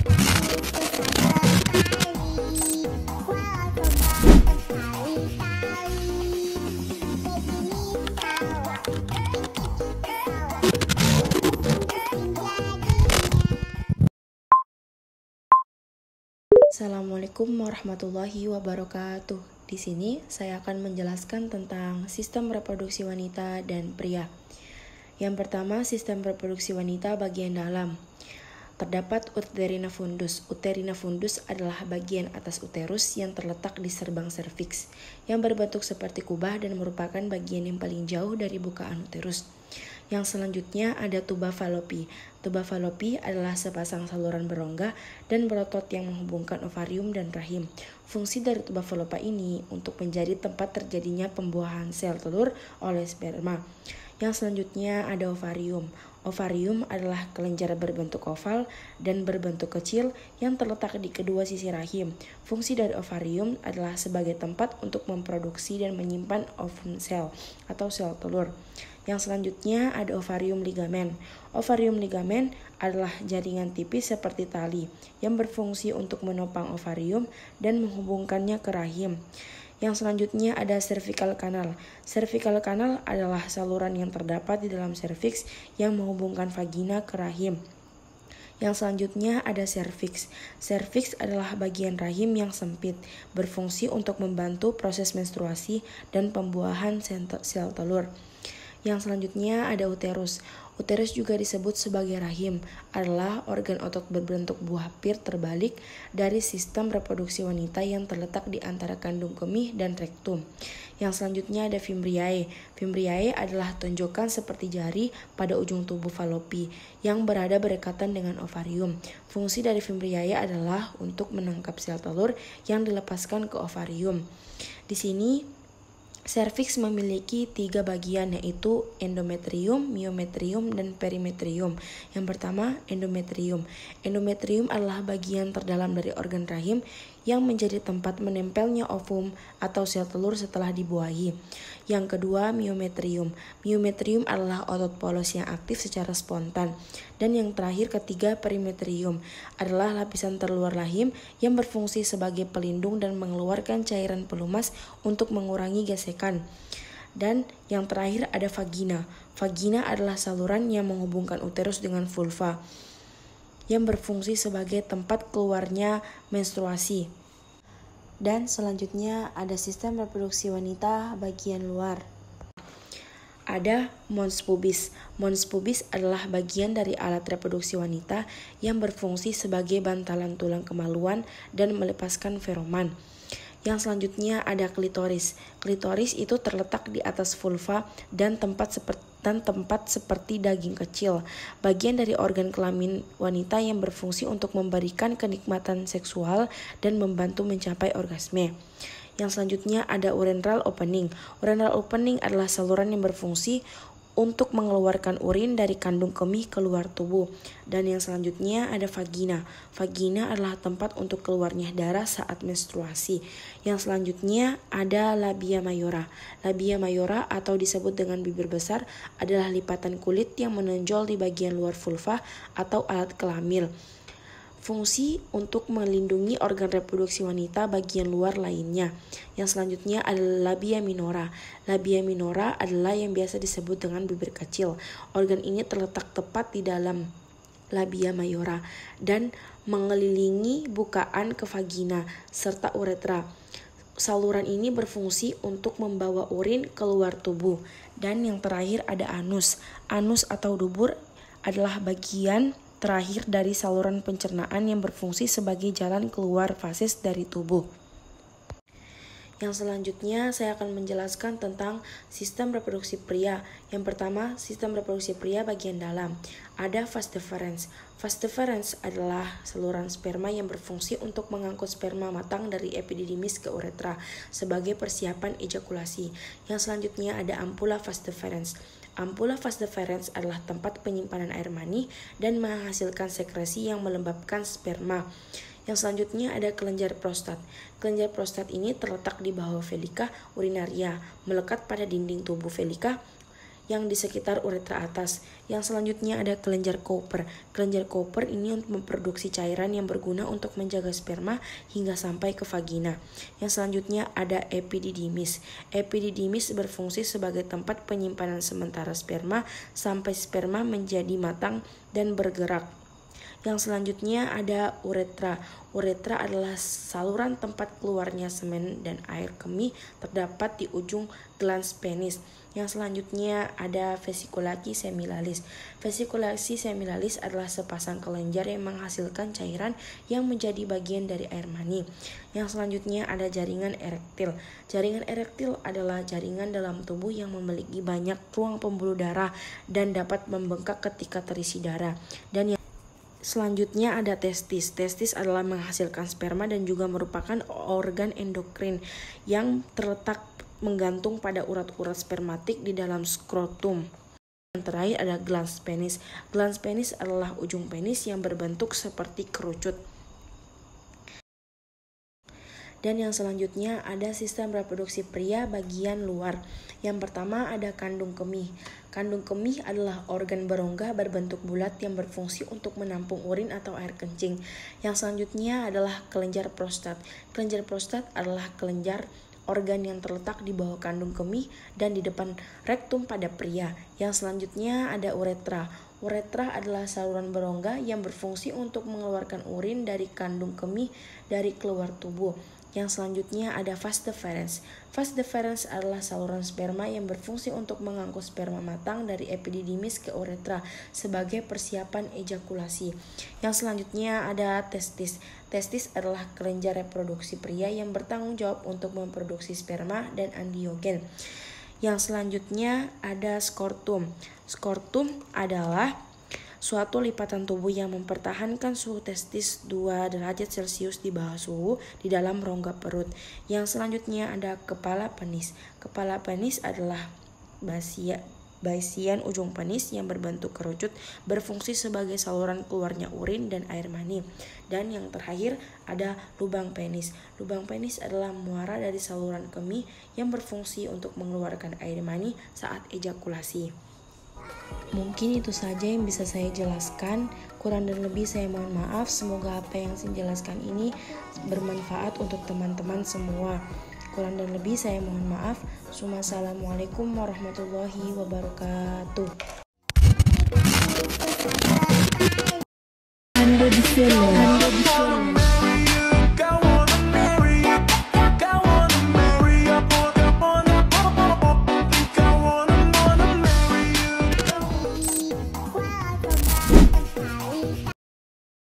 Assalamualaikum warahmatullahi wabarakatuh. Di sini saya akan menjelaskan tentang sistem reproduksi wanita dan pria. Yang pertama, sistem reproduksi wanita bagian dalam. Terdapat uterina fundus. Uterina fundus adalah bagian atas uterus yang terletak di serbang serviks, yang berbentuk seperti kubah dan merupakan bagian yang paling jauh dari bukaan uterus. Yang selanjutnya ada tuba falopi. Tuba falopi adalah sepasang saluran berongga dan berotot yang menghubungkan ovarium dan rahim. Fungsi dari tuba falopa ini untuk menjadi tempat terjadinya pembuahan sel telur oleh sperma. Yang selanjutnya ada ovarium. Ovarium adalah kelenjar berbentuk oval dan berbentuk kecil yang terletak di kedua sisi rahim. Fungsi dari ovarium adalah sebagai tempat untuk memproduksi dan menyimpan ovum sel atau sel telur. Yang selanjutnya ada ovarium ligamen. Ovarium ligamen adalah jaringan tipis seperti tali yang berfungsi untuk menopang ovarium dan menghubungkannya ke rahim. Yang selanjutnya ada cervical canal. Cervical canal adalah saluran yang terdapat di dalam serviks yang menghubungkan vagina ke rahim. Yang selanjutnya ada serviks. Serviks adalah bagian rahim yang sempit, berfungsi untuk membantu proses menstruasi dan pembuahan sel telur. Yang selanjutnya ada uterus. Uterus juga disebut sebagai rahim, adalah organ otot berbentuk buah pir terbalik dari sistem reproduksi wanita yang terletak di antara kandung kemih dan rektum. Yang selanjutnya ada fimbriae. Fimbriae adalah tonjokan seperti jari pada ujung tubuh falopi yang berada berdekatan dengan ovarium. Fungsi dari fimbriae adalah untuk menangkap sel telur yang dilepaskan ke ovarium. Di sini serviks memiliki 3 bagian, yaitu endometrium, myometrium, dan perimetrium. Yang pertama, endometrium. Endometrium adalah bagian terdalam dari organ rahim yang menjadi tempat menempelnya ovum atau sel telur setelah dibuahi. Yang kedua, myometrium. Myometrium adalah otot polos yang aktif secara spontan. Dan yang terakhir, ketiga, perimetrium adalah lapisan terluar rahim yang berfungsi sebagai pelindung dan mengeluarkan cairan pelumas untuk mengurangi gesekan. Dan yang terakhir ada vagina. Vagina adalah saluran yang menghubungkan uterus dengan vulva yang berfungsi sebagai tempat keluarnya menstruasi. Dan selanjutnya ada sistem reproduksi wanita bagian luar. Ada mons pubis. Mons pubis adalah bagian dari alat reproduksi wanita yang berfungsi sebagai bantalan tulang kemaluan dan melepaskan feroman. Yang selanjutnya ada klitoris. Klitoris itu terletak di atas vulva dan tempat seperti daging kecil, bagian dari organ kelamin wanita yang berfungsi untuk memberikan kenikmatan seksual dan membantu mencapai orgasme. Yang selanjutnya ada urinary opening. Urinary opening adalah saluran yang berfungsi untuk mengeluarkan urin dari kandung kemih keluar tubuh. Dan yang selanjutnya ada vagina. Vagina adalah tempat untuk keluarnya darah saat menstruasi. Yang selanjutnya ada labia mayora. Labia mayora atau disebut dengan bibir besar adalah lipatan kulit yang menonjol di bagian luar vulva atau alat kelamin. Fungsi untuk melindungi organ reproduksi wanita bagian luar lainnya. Yang selanjutnya adalah labia minora. Labia minora adalah yang biasa disebut dengan bibir kecil. Organ ini terletak tepat di dalam labia mayora dan mengelilingi bukaan ke vagina serta uretra. Saluran ini berfungsi untuk membawa urin keluar tubuh. Dan yang terakhir ada anus. Anus atau dubur adalah bagian terakhir dari saluran pencernaan yang berfungsi sebagai jalan keluar fases dari tubuh. Yang selanjutnya saya akan menjelaskan tentang sistem reproduksi pria. Yang pertama, sistem reproduksi pria bagian dalam. Ada vas deferens. Vas deferens adalah saluran sperma yang berfungsi untuk mengangkut sperma matang dari epididymis ke uretra sebagai persiapan ejakulasi. Yang selanjutnya ada ampula vas deferens. Ampula vas deferens adalah tempat penyimpanan air mani dan menghasilkan sekresi yang melembabkan sperma. Yang selanjutnya ada kelenjar prostat. Kelenjar prostat ini terletak di bawah velika urinaria, melekat pada dinding tubuh velika yang di sekitar uretra atas. Yang selanjutnya ada kelenjar Cooper. Kelenjar Cooper ini untuk memproduksi cairan yang berguna untuk menjaga sperma hingga sampai ke vagina. Yang selanjutnya ada epididymis. Epididymis berfungsi sebagai tempat penyimpanan sementara sperma sampai sperma menjadi matang dan bergerak. Yang selanjutnya ada uretra. Uretra adalah saluran tempat keluarnya semen dan air kemih, terdapat di ujung glans penis. Yang selanjutnya ada vesikulasi semilalis. Vesikulasi semilalis adalah sepasang kelenjar yang menghasilkan cairan yang menjadi bagian dari air mani. Yang selanjutnya ada jaringan erektil. Jaringan erektil adalah jaringan dalam tubuh yang memiliki banyak ruang pembuluh darah dan dapat membengkak ketika terisi darah. Dan yang selanjutnya ada testis. Testis adalah menghasilkan sperma dan juga merupakan organ endokrin yang terletak menggantung pada urat-urat spermatik di dalam skrotum. Yang terakhir ada glans penis. Glans penis adalah ujung penis yang berbentuk seperti kerucut. Dan yang selanjutnya ada sistem reproduksi pria bagian luar. Yang pertama ada kandung kemih. Kandung kemih adalah organ berongga berbentuk bulat yang berfungsi untuk menampung urin atau air kencing. Yang selanjutnya adalah kelenjar prostat. Kelenjar prostat adalah kelenjar organ yang terletak di bawah kandung kemih dan di depan rektum pada pria. Yang selanjutnya ada uretra. Uretra adalah saluran berongga yang berfungsi untuk mengeluarkan urin dari kandung kemih dari keluar tubuh. Yang selanjutnya ada vas deferens. Vas deferens adalah saluran sperma yang berfungsi untuk mengangkut sperma matang dari epididymis ke uretra sebagai persiapan ejakulasi. Yang selanjutnya ada testis. Testis adalah kelenjar reproduksi pria yang bertanggung jawab untuk memproduksi sperma dan androgen. Yang selanjutnya ada skrotum. Skrotum adalah suatu lipatan tubuh yang mempertahankan suhu testis 2 derajat Celcius di bawah suhu di dalam rongga perut. Yang selanjutnya ada kepala penis. Kepala penis adalah basian ujung penis yang berbentuk kerucut, berfungsi sebagai saluran keluarnya urin dan air mani. Dan yang terakhir ada lubang penis. Lubang penis adalah muara dari saluran kemih yang berfungsi untuk mengeluarkan air mani saat ejakulasi. Mungkin itu saja yang bisa saya jelaskan. Kurang dan lebih saya mohon maaf. Semoga apa yang saya jelaskan ini bermanfaat untuk teman-teman semua. Kurang dan lebih saya mohon maaf. Assalamualaikum warahmatullahi wabarakatuh. Anda di sini.